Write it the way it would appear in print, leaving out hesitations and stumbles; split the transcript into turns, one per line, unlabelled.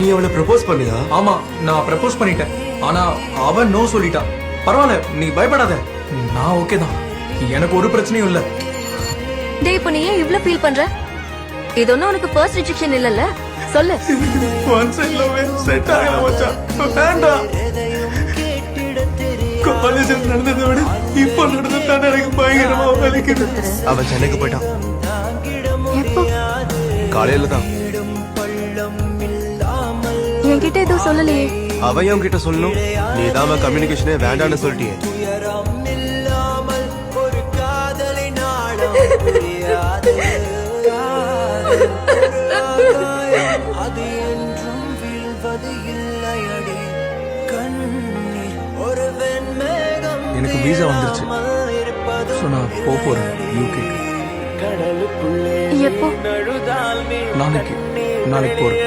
நீ அவளை ப்ரப்போஸ் பண்ணியா?
ஆமா, நான் ப்ரப்போஸ் பண்ணிட்டேன். ஆனா அவன் நோ சொல்லிட்டா. பரவாயில்ல, நீ பயப்படாத. நான் ஓகே தான். எனக்கு ஒரு பிரச்சனையும் இல்ல.
டேய், இப்போ நீ ஏன் இவ்ளோ ஃபீல் பண்ற? இது ஒன்னும் உனக்கு ஃபர்ஸ்ட் ரிஜெக்ஷன் இல்லல்ல? சொல்லு.
ஒன் சைடு லவ் செட் ஆகல மச்சான். வேண்டாம். காலேஜில் நடந்ததை விட இப்போ நடந்தது எனக்கு பயங்கரமா வலிக்குது.
அவன் சென்னைக்கு போயிட்டான்.
எப்போ?
காலையில தான்.
என்கிட்ட எதுவும் சொல்லலையே.
அவன் என் கிட்ட சொல்லணும். நீ தான் கம்யூனிகேஷனே வேண்டான்னு சொல்லிட்டியே.
எனக்கு வீசா வந்துருச்சு. சோ நான் போறேன் யூகேக்கு.
எப்போ?
நாளைக்கு போறேன்.